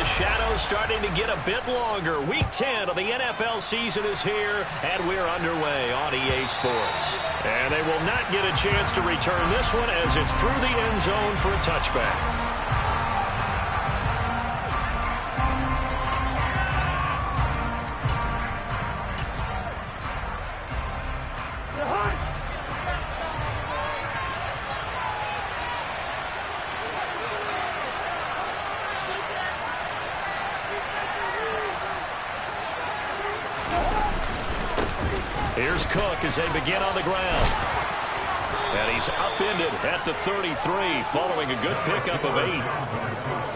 shadows starting to get a bit longer. Week 10 of the NFL season is here, and we're underway on EA Sports. And they will not get a chance to return this one as it's through the end zone for a touchback. Here's Cook as they begin on the ground. And he's upended at the 33 following a good pickup of 8.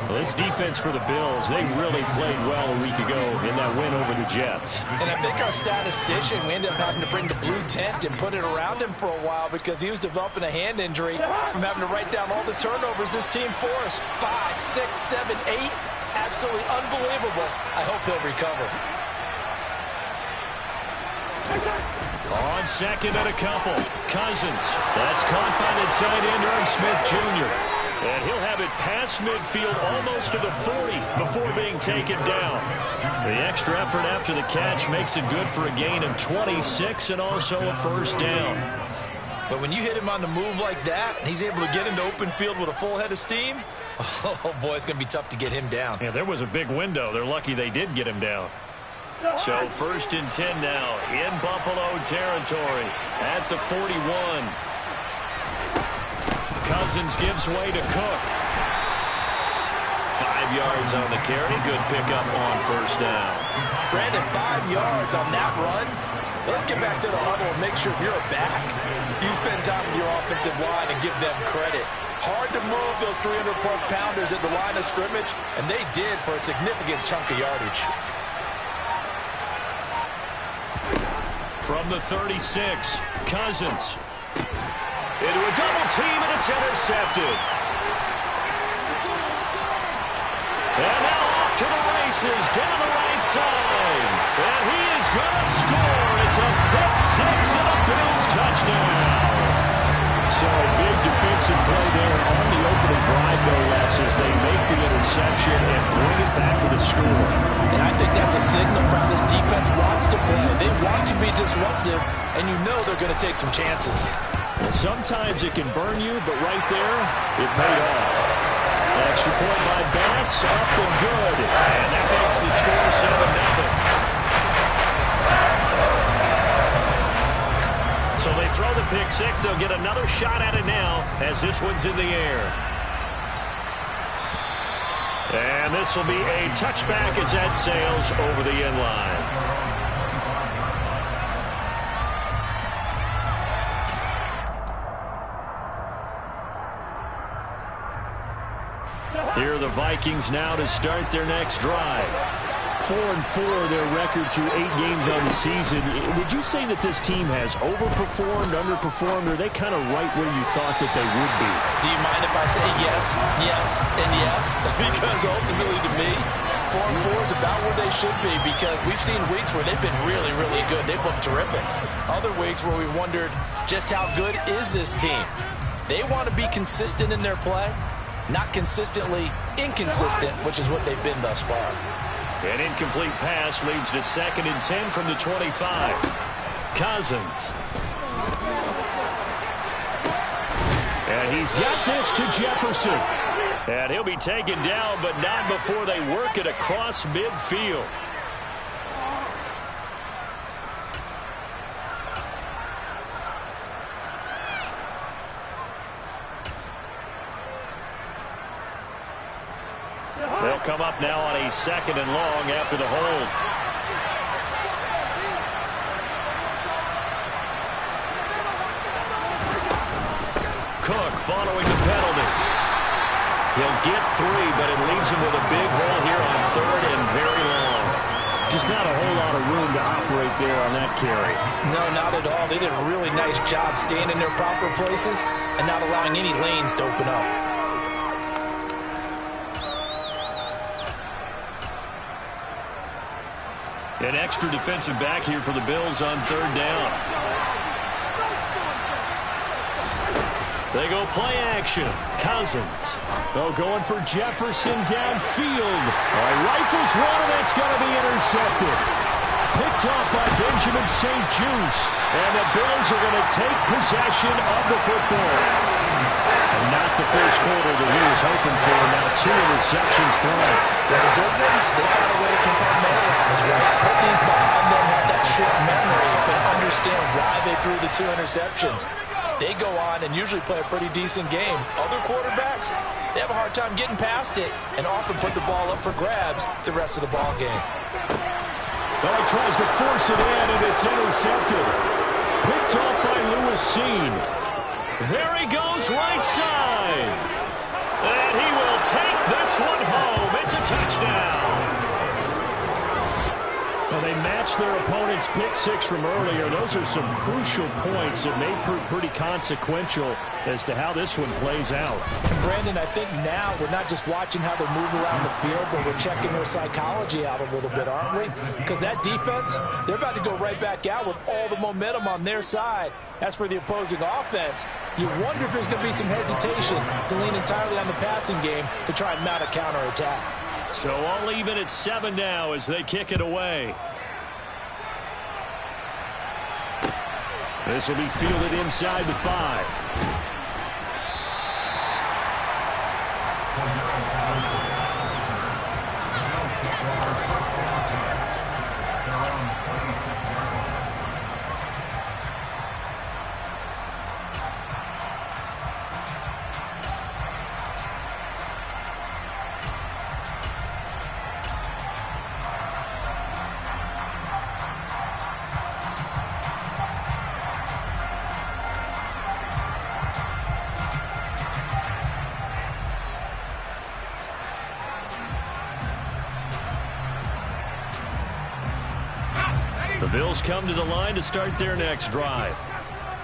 Well, this defense for the Bills, they really played well a week ago in that win over the Jets. And I think our statistician, we ended up having to bring the blue tent and put it around him for a while because he was developing a hand injury from having to write down all the turnovers this team forced. 5, 6, 7, 8. Absolutely unbelievable. I hope he'll recover. On second and a couple, Cousins. That's caught by the tight end, Irv Smith Jr. And he'll have it past midfield almost to the 40 before being taken down. The extra effort after the catch makes it good for a gain of 26 and also a first down. But when you hit him on the move like that, and he's able to get into open field with a full head of steam, oh boy, it's going to be tough to get him down. Yeah, there was a big window. They're lucky they did get him down. So first and 10 now in Buffalo territory at the 41. Cousins gives way to Cook. 5 yards on the carry. Good pickup on first down. Brandon, 5 yards on that run. Let's get back to the huddle and make sure you're back. You spend time with your offensive line and give them credit. Hard to move those 300-plus pounders at the line of scrimmage, and they did for a significant chunk of yardage. From the 36, Cousins. Into a double team, and it's intercepted. And now off to the races, down the right side. And he is going to score. It's a pick six and a Bills touchdown. So a big defensive play there on the opening drive, no less, as they make the interception and bring it back for the score. And I think that's a signal for how this defense wants to play. They want to be disruptive, and you know they're going to take some chances. Well, sometimes it can burn you, but right there, it paid off. Extra point by Bass, up and good. And that makes the score 7-0. So they throw the pick six. They'll get another shot at it now as this one's in the air. And this will be a touchback as that sails over the end line. Here are the Vikings now to start their next drive. 4-4 their record through 8 games on the season. Would you say that this team has overperformed, underperformed, or are they kind of right where you thought that they would be? Do you mind if I say yes, yes, and yes? Because ultimately to me, 4-4 is about where they should be because we've seen weeks where they've been really, really good. They've looked terrific. Other weeks where we wondered just how good is this team. They want to be consistent in their play, not consistently inconsistent, which is what they've been thus far. An incomplete pass leads to 2nd and 10 from the 25. Cousins. And he's got this to Jefferson. And he'll be taken down, but not before they work it across midfield. They'll come up now on a 2nd and long after the hold. Cook following the penalty. He'll get 3, but it leaves him with a big hole here on 3rd and very long. Just not a whole lot of room to operate there on that carry. No, not at all. They did a really nice job staying in their proper places and not allowing any lanes to open up. An extra defensive back here for the Bills on 3rd down. They go play action. Cousins. Oh, going for Jefferson downfield. Rifles one, and that's going to be intercepted. Picked off by Benjamin St. Juice. And the Bills are going to take possession of the football. And not the first quarter that he was hoping for. Now 2 interceptions thrown. Well, the good ones, they found a way to compartmentalize, right? Put these behind them, have that short memory, but understand why they threw the 2 interceptions. They go on and usually play a pretty decent game. Other quarterbacks, they have a hard time getting past it and often put the ball up for grabs the rest of the ball game. Well, he tries to force it in, and it's intercepted. Picked off by Lewis Seen. There he goes, right side. And he will take this one home. It's a touchdown. Well, they matched their opponent's pick 6 from earlier. Those are some crucial points that may prove pretty consequential as to how this one plays out. And Brandon, I think now we're not just watching how they move around the field, but we're checking their psychology out a little bit, aren't we? Because that defense, they're about to go right back out with all the momentum on their side. As for the opposing offense, you wonder if there's going to be some hesitation to lean entirely on the passing game to try and mount a counterattack. So all even at 7 now as they kick it away. This will be fielded inside the 5. The Bills come to the line to start their next drive.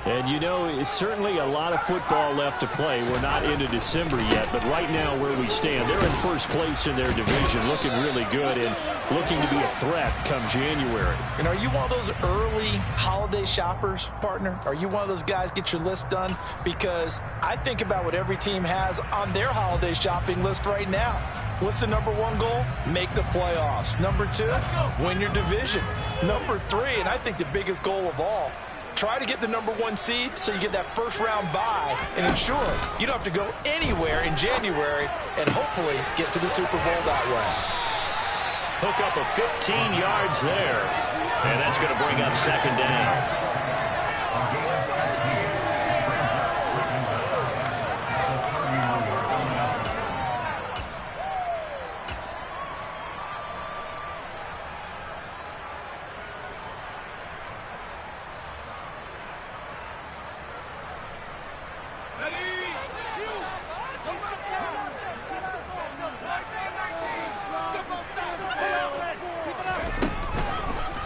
And, you know, it's certainly a lot of football left to play. We're not into December yet, but right now where we stand, they're in first place in their division, looking really good and looking to be a threat come January. And are you one of those early holiday shoppers, partner? Are you one of those guys get your list done? Because I think about what every team has on their holiday shopping list right now. What's the number 1 goal? Make the playoffs. Number 2, win your division. Number 3, and I think the biggest goal of all, try to get the number 1 seed so you get that first round bye and ensure you don't have to go anywhere in January and hopefully get to the Super Bowl that way. Hook up of 15 yards there, and that's going to bring up 2nd down.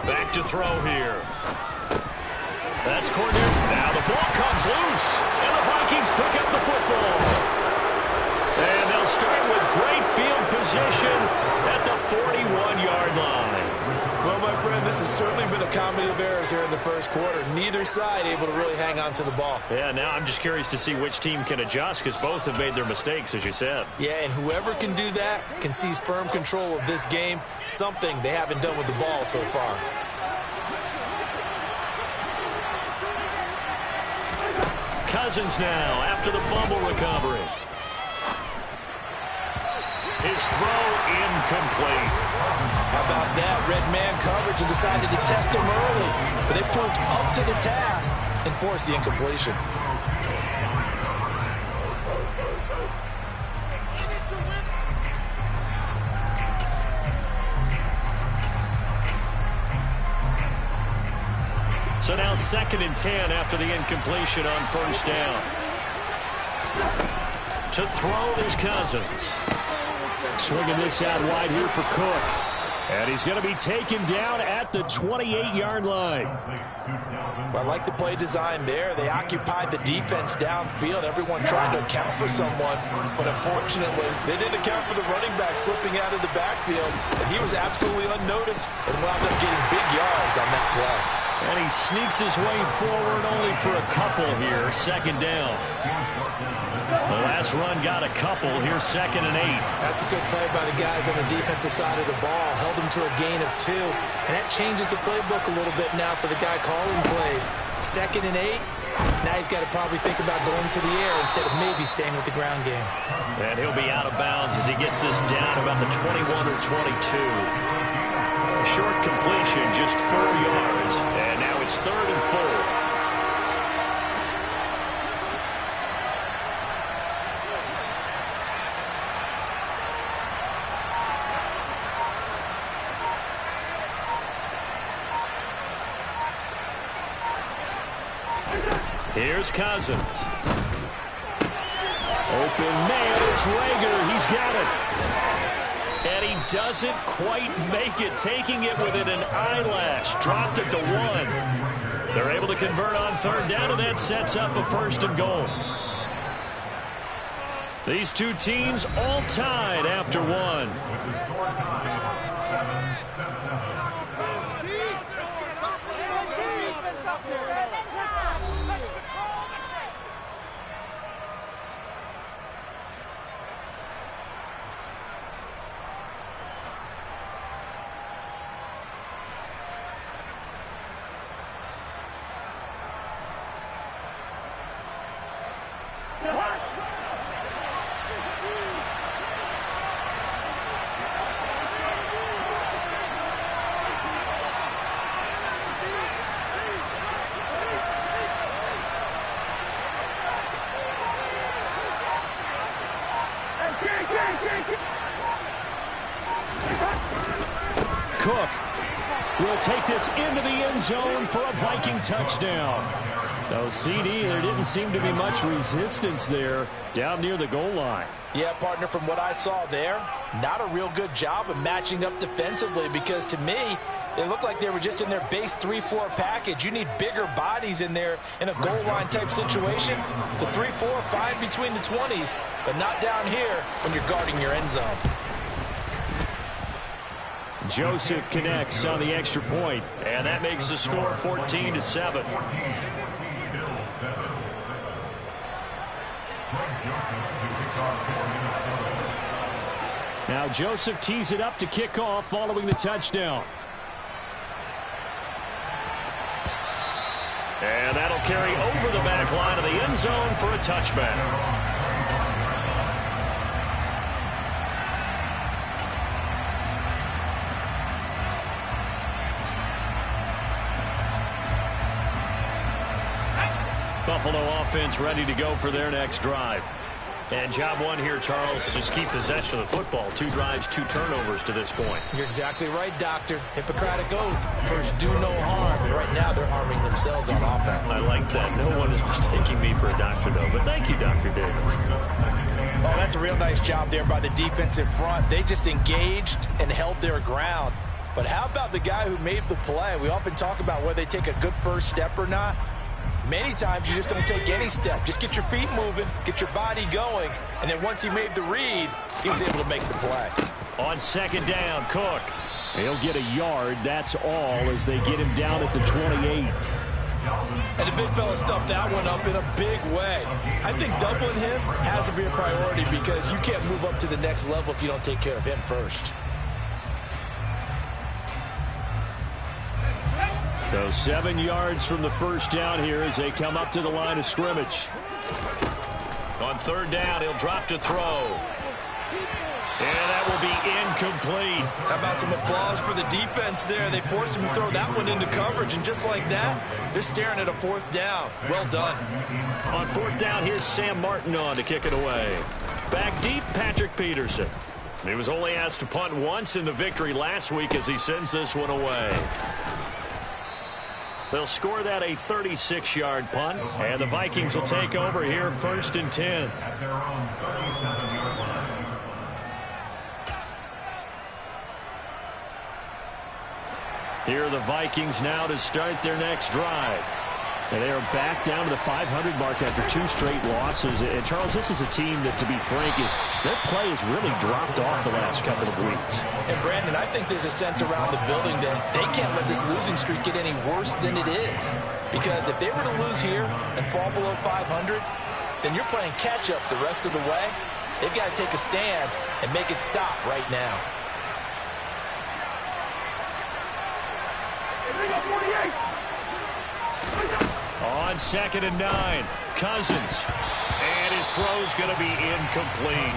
Back to throw here. That's Cornell. Now the ball comes loose, and the Vikings pick up the football. And they'll start with great field position at the 41-yard line. Well, my friend, this has certainly been a comedy of errors here in the first quarter. Neither side able to really hang on to the ball. Yeah, now I'm just curious to see which team can adjust because both have made their mistakes, as you said. Yeah, and whoever can do that can seize firm control of this game, something they haven't done with the ball so far. Cousins now after the fumble recovery. His throw incomplete. How about that? Red man coverage and decided to test him early. But they proved up to the task and forced the incompletion. So now 2nd and 10 after the incompletion on first down. To throw is Cousins. Swinging this out wide here for Cook. And he's going to be taken down at the 28-yard line. Well, I like the play design there. They occupied the defense downfield, everyone trying to account for someone. But unfortunately, they didn't account for the running back slipping out of the backfield. And he was absolutely unnoticed and wound up getting big yards on that play. And he sneaks his way forward only for a couple here. 2nd down. The last run got a couple. Here's 2nd and 8. That's a good play by the guys on the defensive side of the ball. Held them to a gain of 2. And that changes the playbook a little bit now for the guy calling plays. 2nd and 8. Now he's got to probably think about going to the air instead of maybe staying with the ground game. And he'll be out of bounds as he gets this down about the 21 or 22. A short completion, just 4 yards. And now it's 3rd and 4. Here's Cousins. Open man, it's Rager. He's got it. And he doesn't quite make it, taking it within an eyelash. Dropped it to 1. They're able to convert on 3rd down, and that sets up a 1st and goal. These two teams all tied after 1. Cook will take this into the end zone for a Viking touchdown. No, CD, there didn't seem to be much resistance there down near the goal line. Yeah, partner, from what I saw there, not a real good job of matching up defensively, because to me, they looked like they were just in their base 3-4 package. You need bigger bodies in there in a goal line type situation. The 3-4, fine between the 20s, but not down here when you're guarding your end zone. Joseph connects on the extra point, and that makes the score 14-7. Now Joseph tees it up to kick off following the touchdown. And that'll carry over the back line of the end zone for a touchback. Buffalo offense ready to go for their next drive. And job one here, Charles, just keep possession of the football. 2 drives, 2 turnovers to this point. You're exactly right, Doctor. Hippocratic oath. First, do no harm. And right now, they're harming themselves on offense. I like that. No one is mistaking me for a doctor, though. But thank you, Dr. Davis. Oh, that's a real nice job there by the defensive front. They just engaged and held their ground. But how about the guy who made the play? We often talk about whether they take a good first step or not. Many times you just don't take any step. Just get your feet moving, get your body going, and then once he made the read, he was able to make the play. On 2nd down, Cook. He'll get a yard, that's all, as they get him down at the 28. And the big fella stuffed that one up in a big way. I think doubling him has to be a priority, because you can't move up to the next level if you don't take care of him first. So 7 yards from the first down here as they come up to the line of scrimmage. On 3rd down, he'll drop to throw. And that will be incomplete. How about some applause for the defense there? They forced him to throw that one into coverage, and just like that, they're staring at a 4th down. Well done. On 4th down, here's Sam Martin on to kick it away. Back deep, Patrick Peterson. He was only asked to punt once in the victory last week as he sends this one away. They'll score that a 36-yard punt, and the Vikings will take over here 1st and 10. Here are the Vikings now to start their next drive. And they are back down to the 500 mark after 2 straight losses. And, Charles, this is a team that, to be frank, their play has really dropped off the last couple of weeks. And, Brandon, I think there's a sense around the building that they can't let this losing streak get any worse than it is. Because if they were to lose here and fall below 500, then you're playing catch-up the rest of the way. They've got to take a stand and make it stop right now. On 2nd and 9, Cousins. And his throw's going to be incomplete.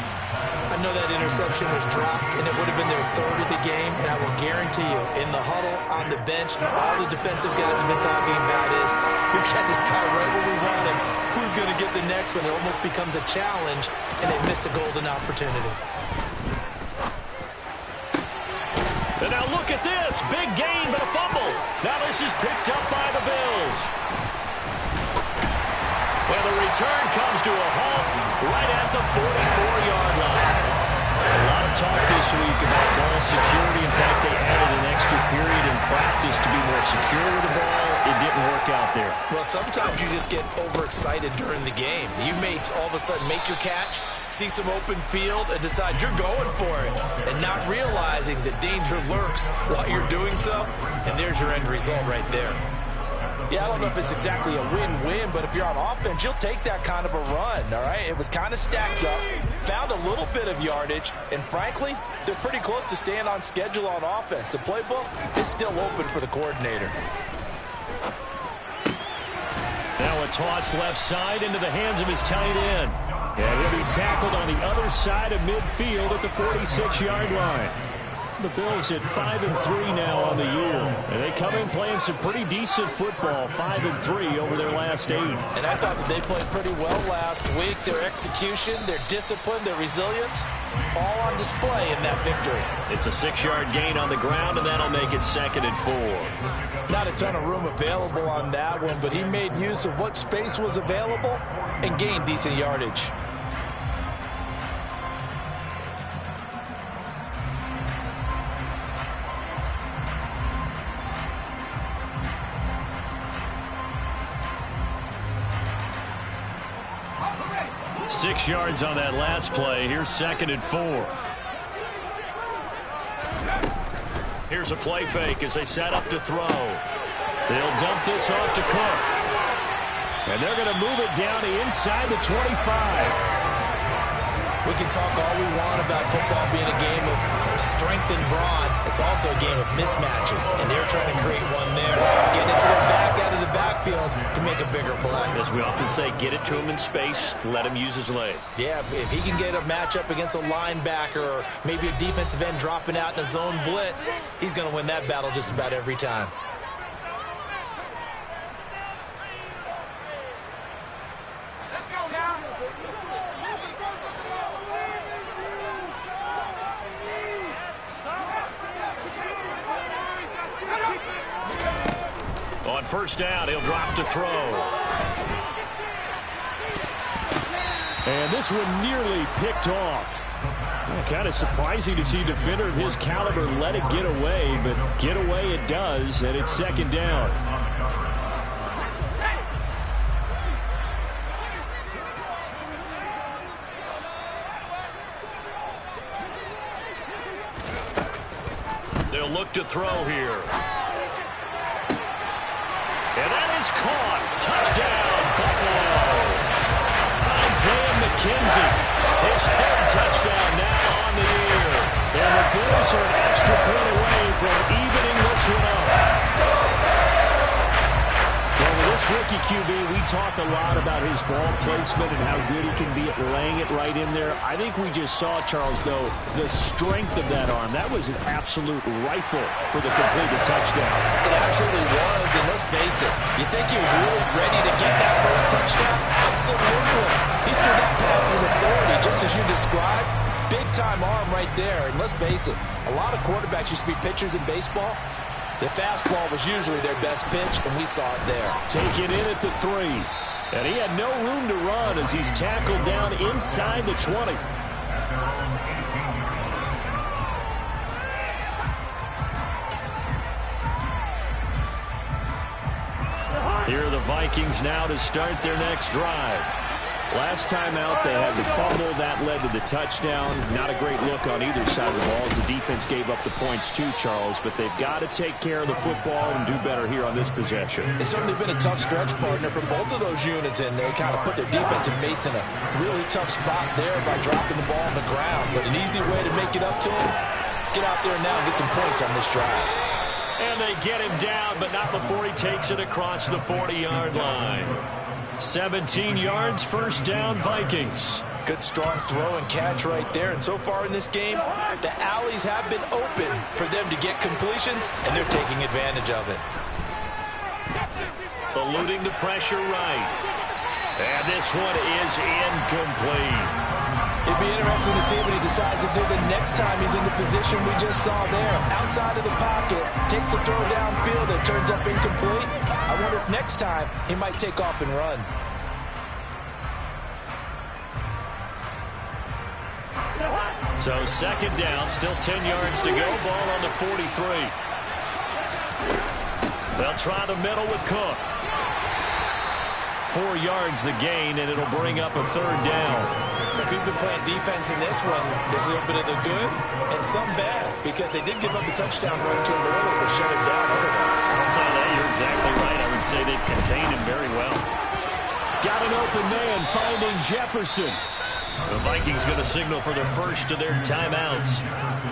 I know that interception was dropped, and it would have been their third of the game, and I will guarantee you, in the huddle, on the bench, all the defensive guys have been talking about is, we've got this guy right where we want him. Who's going to get the next one? It almost becomes a challenge, and they missed a golden opportunity. And now look at this. Big gain, but a fumble. Now this is picked up by the Bills. Well, the return comes to a halt right at the 44-yard line. A lot of talk this week about ball security. In fact, they added an extra period in practice to be more secure with the ball. It didn't work out there. Well, sometimes you just get overexcited during the game. You may all of a sudden make your catch, see some open field, and decide you're going for it, and not realizing that danger lurks while you're doing so, and there's your end result right there. Yeah, I don't know if it's exactly a win-win, but if you're on offense, you'll take that kind of a run, all right? It was kind of stacked up, found a little bit of yardage, and frankly, they're pretty close to staying on schedule on offense. The playbook is still open for the coordinator. Now a toss left side into the hands of his tight end. And he'll be tackled on the other side of midfield at the 46-yard line. The Bills at 5-3 now on the year. And they come in playing some pretty decent football, 5-3 over their last 8. And I thought that they played pretty well last week. Their execution, their discipline, their resilience, all on display in that victory. It's a 6-yard gain on the ground, and that'll make it 2nd and 4. Not a ton of room available on that one, but he made use of what space was available and gained decent yardage. Six yards on that last play. Here's 2nd and 4. Here's a play fake as they set up to throw. They'll dump this off to Cook. And they're going to move it down to inside the 25. We can talk all we want about football being a game of strength and brawn. It's also a game of mismatches, and they're trying to create one there. Getting it to their back out of the backfield to make a bigger play. As we often say, get it to him in space, let him use his leg. Yeah, if he can get a matchup against a linebacker or maybe a defensive end dropping out in a zone blitz, he's going to win that battle just about every time. On first down, he'll drop to throw. And this one nearly picked off. Kind of surprising to see a defender of his caliber let it get away, but get away it does, and it's 2nd down. They'll look to throw here. And that is caught. Touchdown, Buffalo. Isaiah McKenzie, his 3rd touchdown now on the year. And the Bills are an extra point away from evening this one up. Well, with this rookie QB, we talk a lot about his ball placement and how good he can be at laying it right in there. I think we just saw, Charles, though, the strength of that arm. That was an absolute rifle for the completed touchdown. It absolutely was, and let's face it, you think he was really ready to get that first touchdown? Absolutely. He threw that pass with authority, just as you described. Big-time arm right there, and let's face it, a lot of quarterbacks used to be pitchers in baseball. The fastball was usually their best pitch, and we saw it there. Taken in at the 3. And he had no room to run as he's tackled down inside the 20. Here are the Vikings now to start their next drive. Last time out, they had the fumble. That led to the touchdown. Not a great look on either side of the ball as the defense gave up the points too, Charles. But they've got to take care of the football and do better here on this possession. It's certainly been a tough stretch, partner, for both of those units, and they kind of put their defensive mates in a really tough spot there by dropping the ball on the ground. But an easy way to make it up to them, get out there now and get some points on this drive. And they get him down, but not before he takes it across the 40-yard line. 17 yards, first down, Vikings. Good strong throw and catch right there. And so far in this game, the alleys have been open for them to get completions, and they're taking advantage of it. Eluding the pressure right. And this one is incomplete. It'd be interesting to see what he decides to do the next time he's in the position we just saw there. Outside of the pocket, takes a throw downfield and turns up incomplete. I wonder if next time he might take off and run. So second down, still 10 yards to go. Ball on the 43. They'll try the middle with Cook. 4 yards the gain, and it'll bring up a third down. So we've been playing defense in this one. There's a little bit of the good and some bad, because they did give up the touchdown run to him earlier, but shut him down otherwise. Outside of that, you're exactly right. I would say they've contained him very well. Got an open man, finding Jefferson. The Vikings going to signal for their first of their timeouts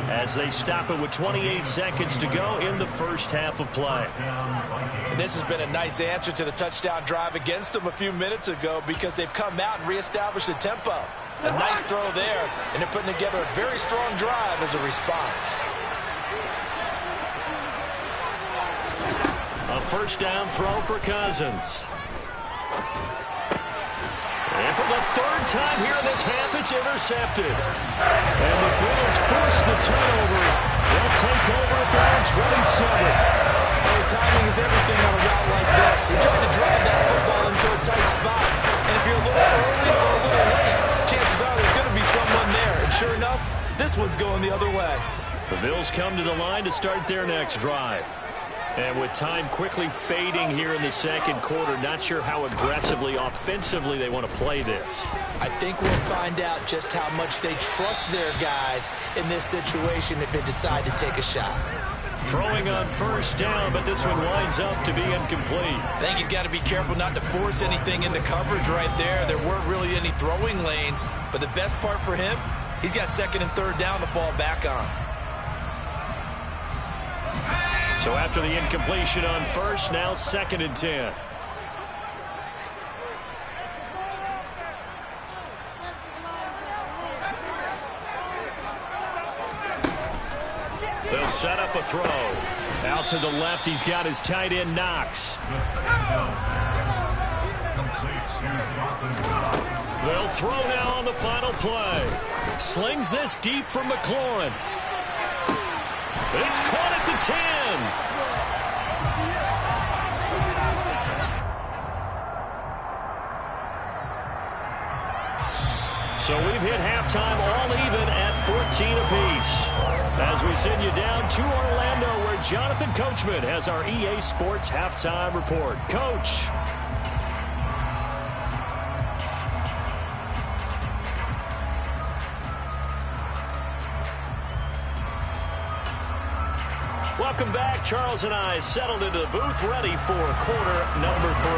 as they stop it with 28 seconds to go in the first half of play. And this has been a nice answer to the touchdown drive against them a few minutes ago, because they've come out and reestablished the tempo. A nice throw there, and they're putting together a very strong drive as a response. A first down throw for Cousins. And for the third time here in this half, it's intercepted. And the Bills force the turnover. They'll take over at their own 27. Hey, timing is everything on a route like this. You're trying to drive that football into a tight spot. And if you're a little early or a little late, chances are there's going to be someone there. And sure enough, this one's going the other way. The Bills come to the line to start their next drive. And with time quickly fading here in the second quarter, not sure how aggressively, offensively they want to play this. I think we'll find out just how much they trust their guys in this situation if they decide to take a shot. Throwing on first down, but this one winds up to be incomplete. I think he's got to be careful not to force anything into coverage right there. There weren't really any throwing lanes, but the best part for him, he's got second and third down to fall back on. So after the incompletion on first, now second and 10. They'll set up a throw. Out to the left, he's got his tight end, Knox. They'll throw now on the final play. Slings this deep from McLaurin. It's caught at the 10. So we've hit halftime all even at 14 apiece. As we send you down to Orlando, where Jonathan Coachman has our EA Sports halftime report. Coach. Welcome back. Charles and I settled into the booth, ready for quarter number 3.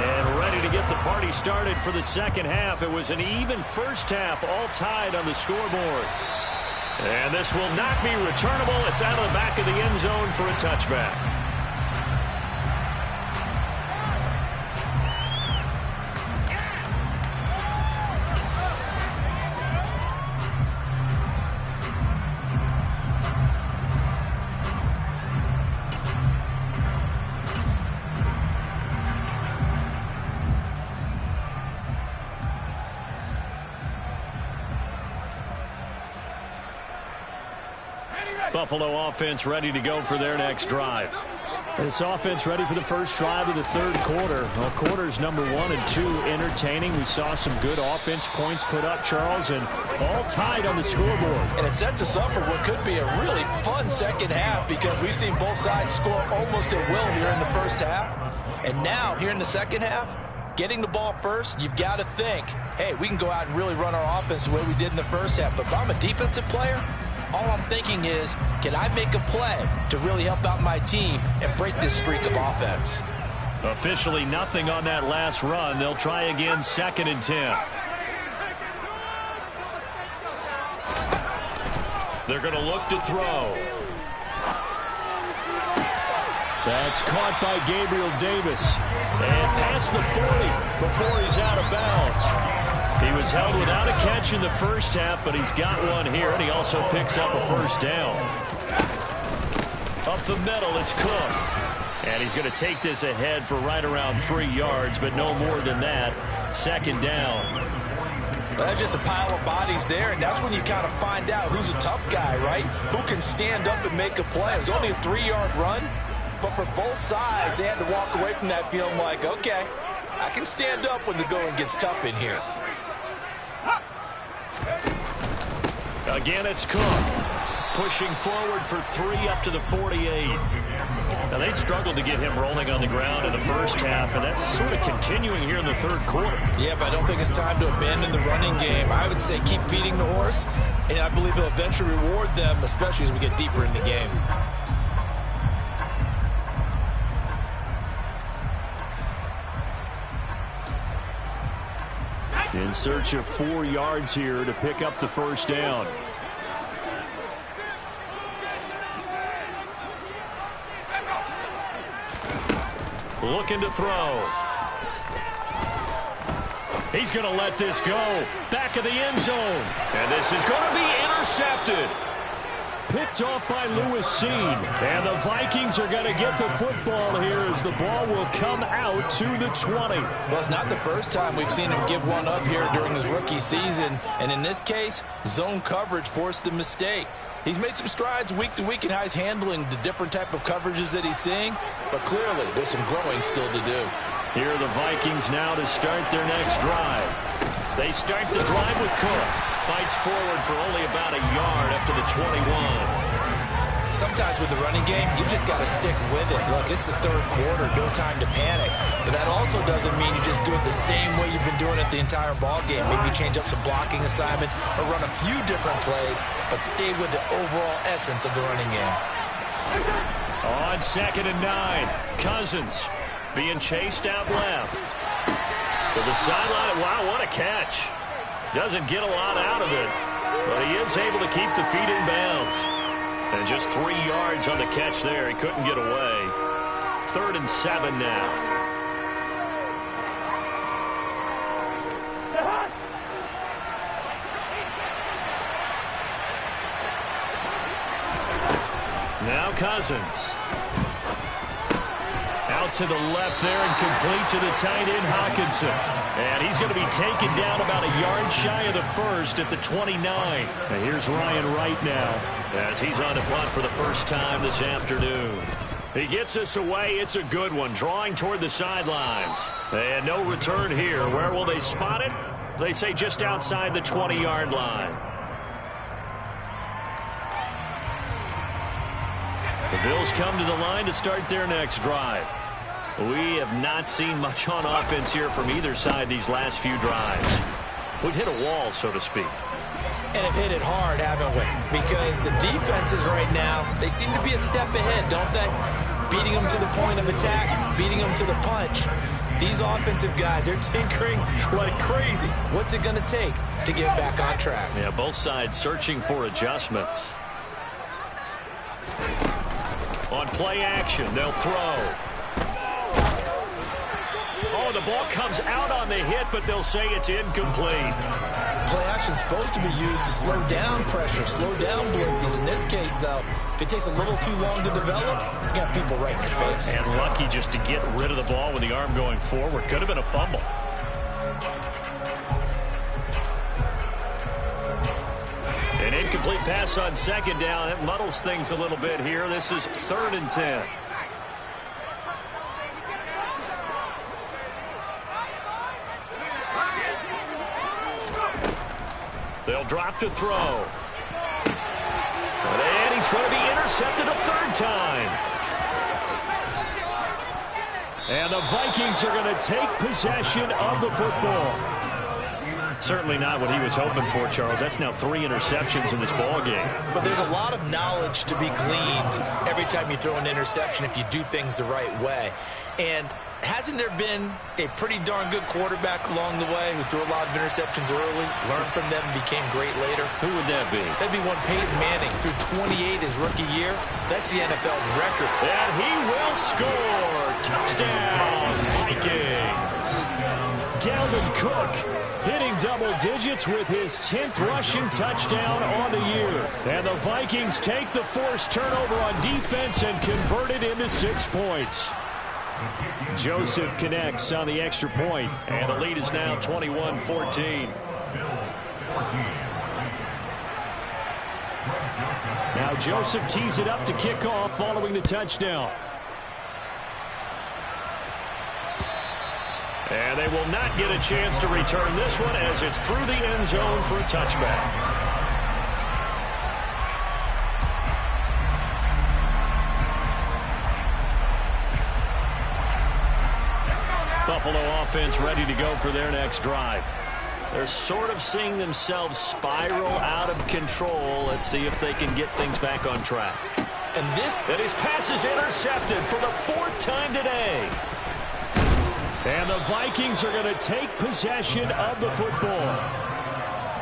And ready to get the party started for the second half. It was an even first half, all tied on the scoreboard. And this will not be returnable. It's out of the back of the end zone for a touchback. Buffalo offense ready to go for their next drive. This offense ready for the first drive of the third quarter. Well, quarters number 1 and 2 entertaining. We saw some good offense points put up, Charles, and all tied on the scoreboard. And it sets us up for what could be a really fun second half, because we've seen both sides score almost at will here in the first half. And now, here in the second half, getting the ball first, you've got to think, hey, we can go out and really run our offense the way we did in the first half. But if I'm a defensive player, all I'm thinking is, can I make a play to really help out my team and break this streak of offense? Officially nothing on that last run. They'll try again, 2nd and 10. They're going to look to throw. That's caught by Gabriel Davis. And past the 40 before he's out of bounds. He was held without a catch in the first half, but he's got one here, and he also picks up a first down. Up the middle, it's Cook. And he's going to take this ahead for right around 3 yards, but no more than that. 2nd down. That's just a pile of bodies there, and that's when you kind of find out who's a tough guy, right? Who can stand up and make a play. It was only a 3-yard run, but for both sides, they had to walk away from that feeling like, okay, I can stand up when the going gets tough in here. Again, it's Cook. Pushing forward for 3 up to the 48. Now, they struggled to get him rolling on the ground in the first half, and that's sort of continuing here in the third quarter. Yeah, but I don't think it's time to abandon the running game. I would say keep feeding the horse, and I believe he'll eventually reward them, especially as we get deeper in the game. In search of 4 yards here to pick up the first down. Looking to throw. He's going to let this go. Back of the end zone. And this is going to be intercepted. Picked off by Lewis Seen. And the Vikings are going to get the football here as the ball will come out to the 20. Well, it's not the first time we've seen him give one up here during his rookie season. And in this case, zone coverage forced the mistake. He's made some strides week to week in how he's handling the different type of coverages that he's seeing. But clearly, there's some growing still to do. Here are the Vikings now to start their next drive. They start the drive with Cook. Fights forward for only about a yard up to the 21. Sometimes with the running game, you just got to stick with it. Look, it's the third quarter, no time to panic. But that also doesn't mean you just do it the same way you've been doing it the entire ball game. Maybe change up some blocking assignments or run a few different plays, but stay with the overall essence of the running game. On 2nd and 9, Cousins being chased out left. To the sideline. Wow, what a catch. Doesn't get a lot out of it, but he is able to keep the feet in bounds. And just 3 yards on the catch there. He couldn't get away. 3rd and 7 now. Now Cousins. Out to the left there and complete to the tight end, Hockenson. And he's going to be taken down about a yard shy of the first at the 29. And here's Ryan Wright now as he's on to punt for the first time this afternoon. He gets us away. It's a good one, drawing toward the sidelines. And no return here. Where will they spot it? They say just outside the 20-yard line. The Bills come to the line to start their next drive. We have not seen much on offense here from either side these last few drives. We've hit a wall, so to speak. And have hit it hard, haven't we? Because the defenses right now, they seem to be a step ahead, don't they? Beating them to the point of attack, beating them to the punch. These offensive guys, they're tinkering like crazy. What's it going to take to get back on track? Yeah, both sides searching for adjustments. On play action, they'll throw. Oh, the ball comes out on the hit, but they'll say it's incomplete. Play action's supposed to be used to slow down pressure, slow down blitzes. In this case, though, if it takes a little too long to develop, you got people right in your face. And lucky just to get rid of the ball with the arm going forward. Could have been a fumble. An incomplete pass on 2nd down. That muddles things a little bit here. This is 3rd and 10. They'll drop to throw. And he's going to be intercepted a 3rd time. And the Vikings are going to take possession of the football. Certainly not what he was hoping for, Charles. That's now 3 interceptions in this ball game. But there's a lot of knowledge to be gleaned every time you throw an interception if you do things the right way. And hasn't there been a pretty darn good quarterback along the way who threw a lot of interceptions early, learned from them, and became great later? Who would that be? That'd be one Peyton Manning, threw 28 his rookie year. That's the NFL record. And he will score. Touchdown, Vikings. Dalvin Cook hitting double digits with his 10th rushing touchdown on the year. And the Vikings take the forced turnover on defense and convert it into 6 points. Joseph connects on the extra point, and the lead is now 21-14. Now Joseph tees it up to kick off following the touchdown. And they will not get a chance to return this one as it's through the end zone for a touchback. Buffalo offense ready to go for their next drive. They're sort of seeing themselves spiral out of control. Let's see if they can get things back on track. And his pass is intercepted for the 4th time today. And the Vikings are going to take possession of the football.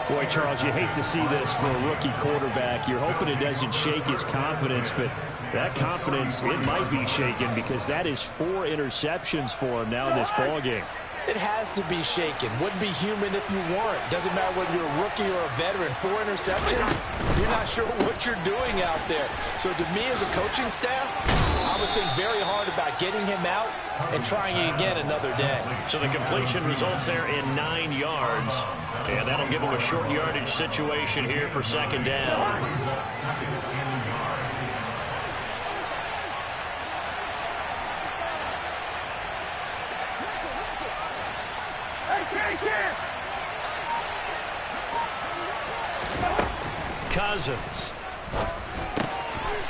Boy, Charles, you hate to see this for a rookie quarterback. You're hoping it doesn't shake his confidence, but that confidence, it might be shaken because that is 4 interceptions for him now in this ballgame. It has to be shaken. Wouldn't be human if you weren't. Doesn't matter whether you're a rookie or a veteran. 4 interceptions, you're not sure what you're doing out there. So to me as a coaching staff, I would think very hard about getting him out and trying it again another day. So the completion results there in 9 yards. And that'll give him a short yardage situation here for 2nd down. Cousins.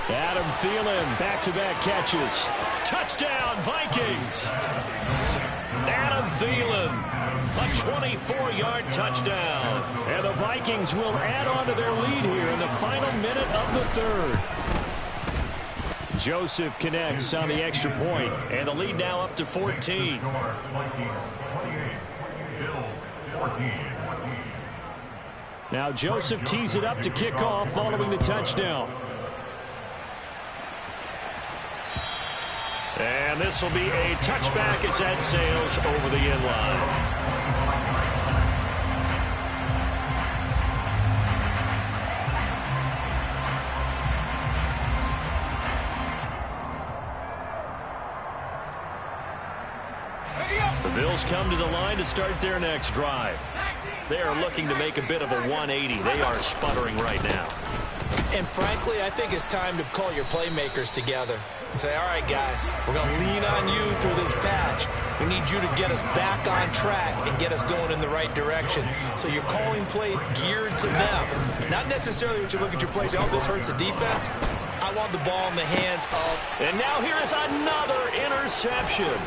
Adam Thielen, back-to-back catches. Touchdown, Vikings. Adam Thielen, a 24-yard touchdown. And the Vikings will add on to their lead here in the final minute of the 3rd. Joseph connects on the extra point, and the lead now up to 14. Now Joseph tees it up to kick off following the touchdown. And this will be a touchback as that sails over the end line. The Bills come to the line to start their next drive. They are looking to make a bit of a 180. They are sputtering right now. And frankly, I think it's time to call your playmakers together and say, all right, guys, we're going to lean on you through this patch. We need you to get us back on track and get us going in the right direction. So you're calling plays geared to them. Not necessarily what you look at your plays, oh, this hurts the defense. I want the ball in the hands of... And now here is another interception.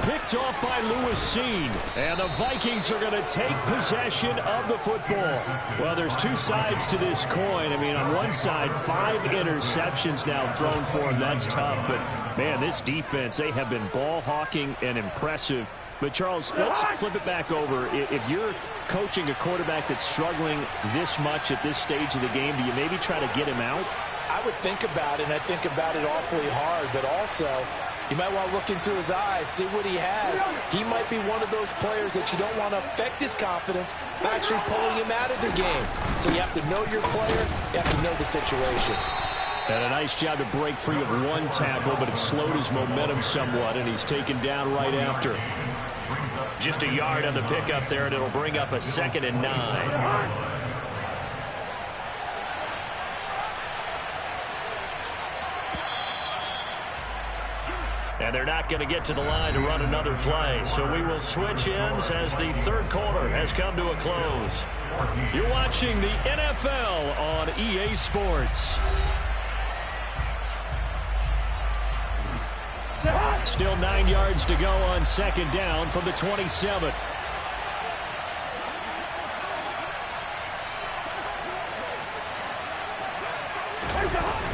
Picked off by Lewis Seen. And the Vikings are going to take possession of the football. Well, there's 2 sides to this coin. I mean, on one side, 5 interceptions now thrown for him. That's tough. But, man, this defense, they have been ball hawking and impressive. But, Charles, let's flip it back over. If you're coaching a quarterback that's struggling this much at this stage of the game, do you maybe try to get him out? I would think about it, and I think about it awfully hard. But also... you might want to look into his eyes, see what he has. He might be one of those players that you don't want to affect his confidence by actually pulling him out of the game. So you have to know your player. You have to know the situation. And a nice job to break free of 1 tackle, but it slowed his momentum somewhat, and he's taken down right after. Just a yard on the pickup there, and it'll bring up a 2nd and 9. And they're not going to get to the line to run another play. So we will switch ends as the 3rd quarter has come to a close. You're watching the NFL on EA Sports. Still 9 yards to go on second down from the 27.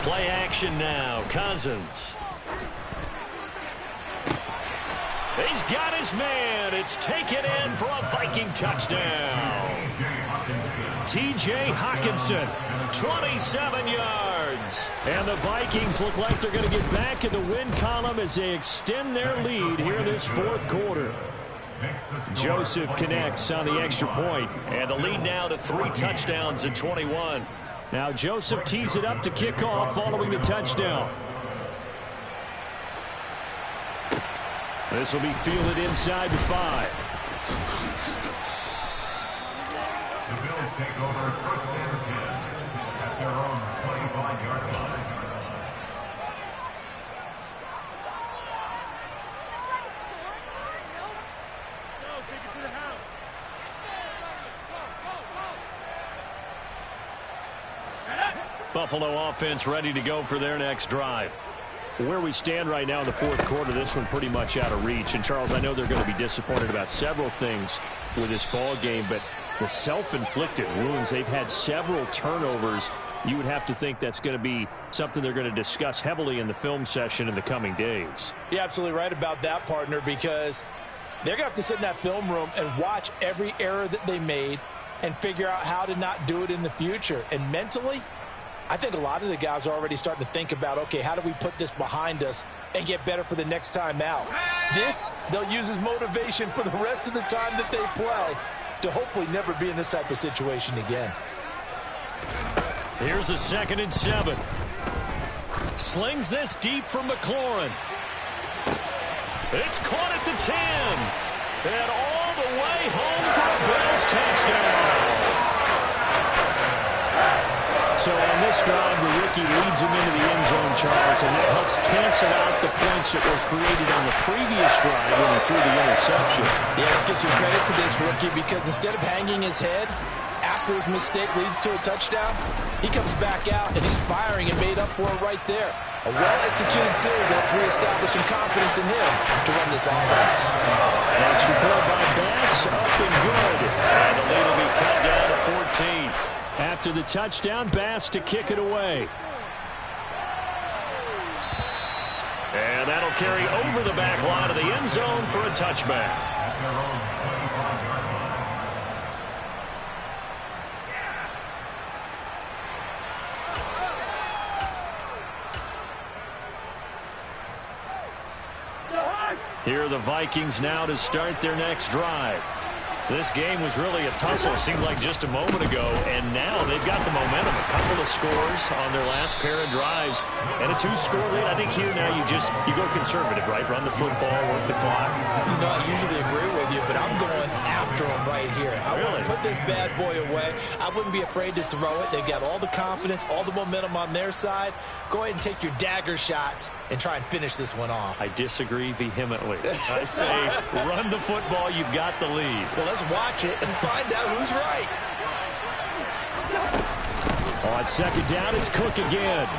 Play action now. Cousins. He's got his man. It's taken in for a Viking touchdown. T.J. Hawkinson, 27 yards. And the Vikings look like they're going to get back in the win column as they extend their lead here in this fourth quarter. Joseph connects on the extra point, and the lead now to 3 touchdowns at 21. Now Joseph tees it up to kick off following the touchdown. This will be fielded inside the 5. The Bills take over first and 10 at their own 25-yard line. Buffalo offense ready to go for their next drive. Where we stand right now in the fourth quarter, this one pretty much out of reach. And, Charles, I know they're going to be disappointed about several things with this ball game, but the self-inflicted wounds, they've had several turnovers. You would have to think that's going to be something they're going to discuss heavily in the film session in the coming days. You're absolutely right about that, partner, because they're going to have to sit in that film room and watch every error that they made and figure out how to not do it in the future. And mentally, I think a lot of the guys are already starting to think about, okay, how do we put this behind us and get better for the next time out? This, they'll use as motivation for the rest of the time that they play to hopefully never be in this type of situation again. Here's a 2nd and 7. Slings this deep from McLaurin. It's caught at the 10. And all the way home for a Bills touchdown. So on this drive, the rookie leads him into the end zone, Charles, and that helps cancel out the points that were created on the previous drive when he threw the interception. Yeah, let's give some credit to this rookie because instead of hanging his head after his mistake leads to a touchdown, he comes back out and he's firing and made up for it right there. A well-executed series helps reestablish some confidence in him to run this offense. Extra point by Bass, up and good. And the lead will be cut down to 14. After the touchdown, Bass to kick it away. And that'll carry over the back line of the end zone for a touchback. Here are the Vikings now to start their next drive. This game was really a tussle, seemed like just a moment ago, and now they've got the momentum. A couple of scores on their last pair of drives, and a 2-score lead. I think here now you go conservative, right? Run the football, work the clock. You know, I usually agree with you, but I'm going after them right here. I want to put this bad boy away. I wouldn't be afraid to throw it. They've got all the confidence, all the momentum on their side. Go ahead and take your dagger shots and try and finish this one off. I disagree vehemently. I say run the football. You've got the lead. Well, let's watch it and find out who's right. On second down, it's Cook again.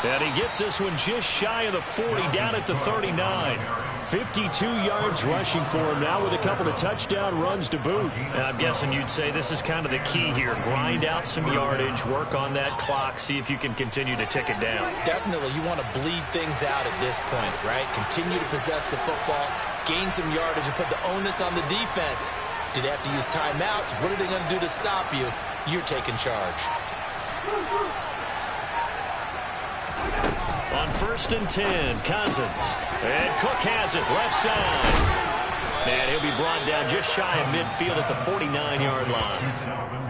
And he gets this one just shy of the 40, down at the 39. 52 yards rushing for him now with a couple of touchdown runs to boot. And I'm guessing you'd say this is kind of the key here. Grind out some yardage, work on that clock, see if you can continue to tick it down. Definitely, you want to bleed things out at this point, right? Continue to possess the football, gain some yardage, and put the onus on the defense. Do they have to use timeouts? What are they going to do to stop you? You're taking charge. On 1st and 10, Cousins. And Cook has it, left side. And he'll be brought down just shy of midfield at the 49-yard line.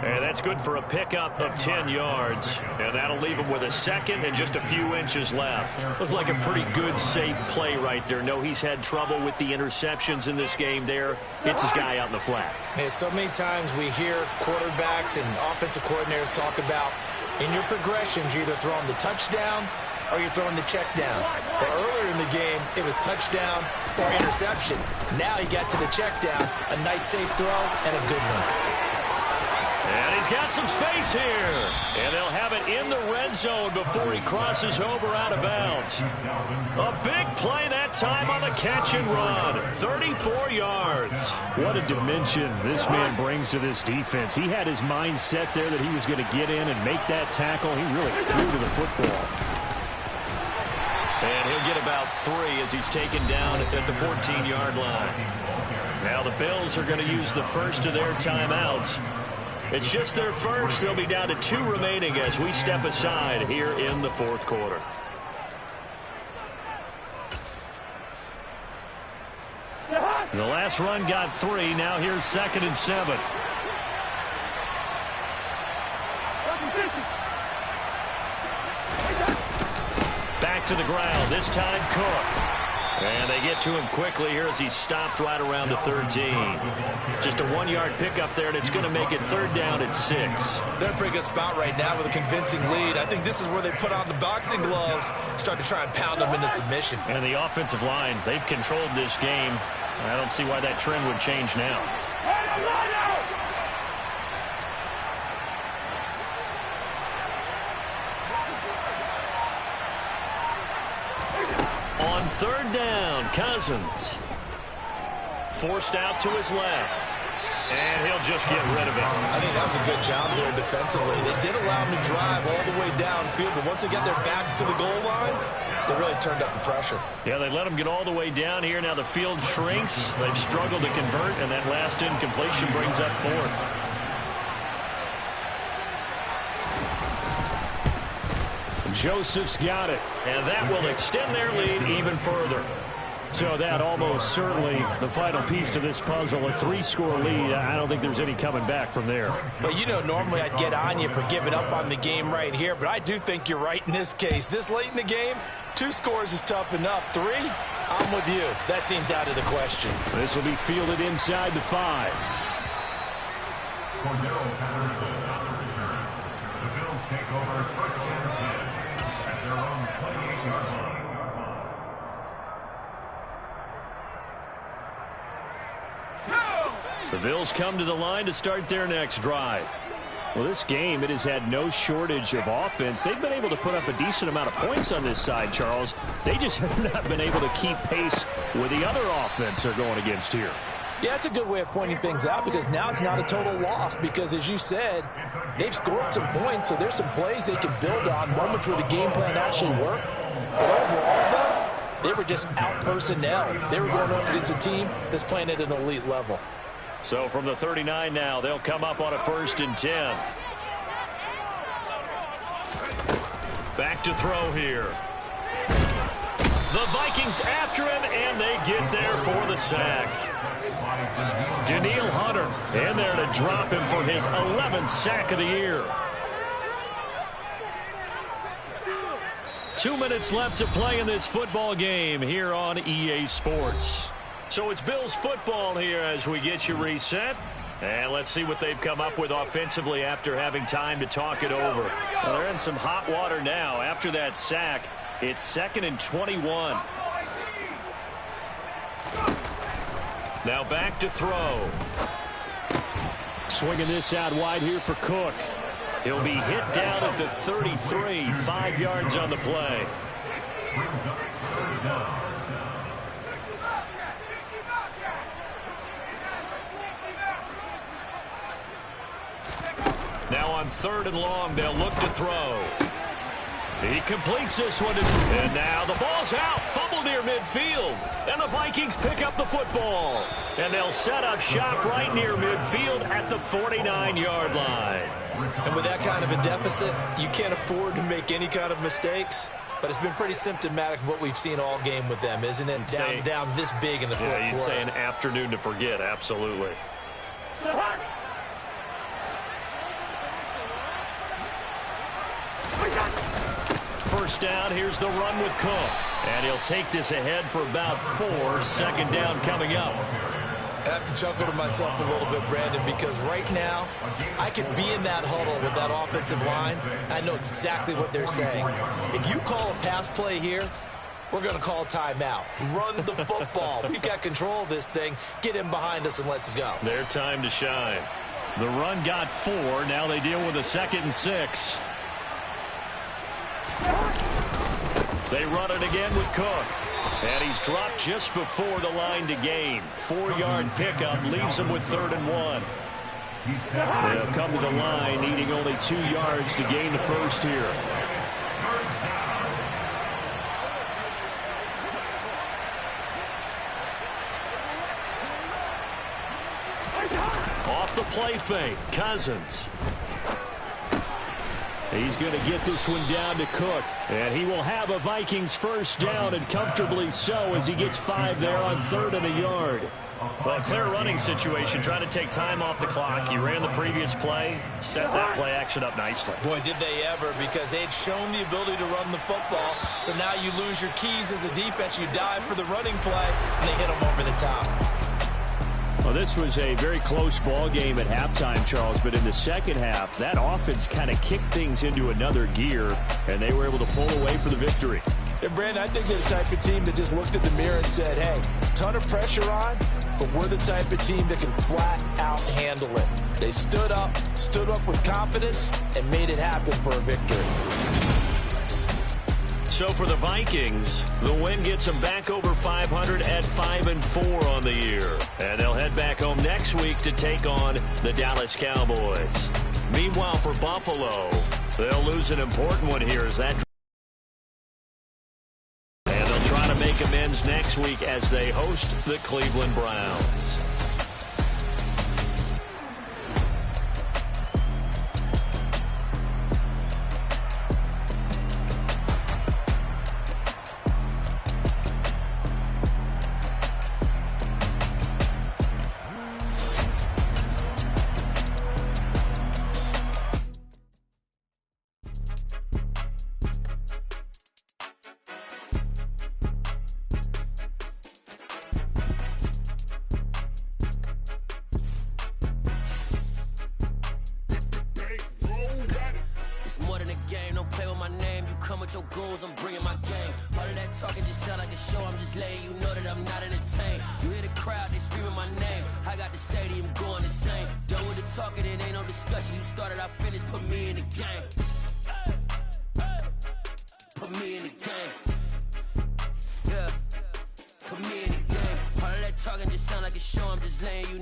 And that's good for a pickup of 10 yards. And that'll leave him with a second and just a few inches left. Looked like a pretty good, safe play right there. No, he's had trouble with the interceptions in this game there. Hits his guy out in the flat. Hey, so many times we hear quarterbacks and offensive coordinators talk about in your progressions, you're either throwing the touchdown or you're throwing the check down. But earlier in the game, it was touchdown or interception. Now he got to the check down, a nice safe throw, and a good one. And he's got some space here. And they'll have it in the red zone before he crosses over out of bounds. A big play that time on the catch and run. 34 yards. What a dimension this man brings to this defense. He had his mind set there that he was going to get in and make that tackle. He really flew to the football. And he'll get about 3 as he's taken down at the 14-yard line. Now the Bills are going to use the first of their timeouts. It's just their first. They'll be down to 2 remaining as we step aside here in the fourth quarter. The last run got 3. Now here's 2nd and 7. Back to the ground. This time Cook. And they get to him quickly here as he's stopped right around the 13. Just a 1-yard pickup there, and it's going to make it 3rd down at 6. They're pretty good spot right now with a convincing lead. I think this is where they put on the boxing gloves, start to try and pound them into submission. And the offensive line, they've controlled this game. I don't see why that trend would change now. On 3rd down, Cousins. Forced out to his left. And he'll just get rid of it. I think that was a good job there defensively. They did allow him to drive all the way downfield, but once they got their backs to the goal line, they really turned up the pressure. Yeah, they let him get all the way down here. Now the field shrinks. They've struggled to convert, and that last incompletion brings up 4th. Joseph's got it. And that will extend their lead even further. So that almost certainly the final piece to this puzzle, a 3-score lead. I don't think there's any coming back from there. But, you know, normally I'd get on you for giving up on the game right here, but I do think you're right in this case. This late in the game, 2 scores is tough enough. 3, I'm with you. That seems out of the question. This will be fielded inside the 5. The Bills take over 1st and 10 at their own 28-yard line. The Bills come to the line to start their next drive. Well, this game, it has had no shortage of offense. They've been able to put up a decent amount of points on this side, Charles. They just have not been able to keep pace with the other offense they're going against here. Yeah, that's a good way of pointing things out because now it's not a total loss because, as you said, they've scored some points, so there's some plays they can build on, moments where the game plan actually worked. But overall, though, they were just out personnel. They were going up against a team that's playing at an elite level. So from the 39 now, they'll come up on a 1st and 10. Back to throw here. The Vikings after him, and they get there for the sack. Daniil Hunter in there to drop him for his 11th sack of the year. 2 minutes left to play in this football game here on EA Sports. So it's Bills football here as we get you reset. And let's see what they've come up with offensively after having time to talk it over. Well, they're in some hot water now. After that sack, it's 2nd and 21. Now back to throw. Swinging this out wide here for Cook. He'll be hit down at the 33, 5 yards on the play. Now on 3rd and long, they'll look to throw. He completes this one, and now the ball's out. Fumble near midfield, and the Vikings pick up the football. And they'll set up shop right near midfield at the 49-yard line. And with that kind of a deficit, you can't afford to make any kind of mistakes. But it's been pretty symptomatic of what we've seen all game with them, isn't it? Down this big in the fourth quarter. Yeah, you'd say an afternoon to forget, absolutely. First down, here's the run with Cook. And he'll take this ahead for about 4. 2nd down coming up. I have to chuckle to myself a little bit, Brandon, because right now I could be in that huddle with that offensive line. I know exactly what they're saying. If you call a pass play here, we're going to call timeout. Run the football. We've got control of this thing. Get him behind us and let's go. Their time to shine. The run got 4. Now they deal with a 2nd and 6. They run it again with Cook. And he's dropped just before the line to gain. 4-yard pickup leaves him with 3rd and 1. They'll come to the line needing only 2 yards to gain the first here. Off the play fake, Cousins. He's going to get this one down to Cook. And he will have a Vikings first down, and comfortably so, as he gets 5 there on 3rd and a yard. Well, clear running situation, trying to take time off the clock. He ran the previous play, set that play action up nicely. Boy, did they ever, because they had shown the ability to run the football. So now you lose your keys as a defense. You dive for the running play, and they hit them over the top. Well, this was a very close ball game at halftime, Charles, but in the second half, that offense kind of kicked things into another gear, and they were able to pull away for the victory. And, Brandon, I think they're the type of team that just looked at the mirror and said, hey, ton of pressure on, but we're the type of team that can flat out handle it. They stood up with confidence, and made it happen for a victory. So for the Vikings, the win gets them back over 500 at 5-4 on the year. And they'll head back home next week to take on the Dallas Cowboys. Meanwhile, for Buffalo, they'll lose an important one here as that. And they'll try to make amends next week as they host the Cleveland Browns. Your goals, I'm bringing my game. All of that talking just sound like a show. I'm just letting you know that I'm not entertained. You hear the crowd, they screaming my name. I got the stadium going insane. Done with the talking, it ain't no discussion. You started, I finished, put me in the game. Put me in the game. Yeah, put me in the game. All of that talking just sound like a show. I'm just letting you know.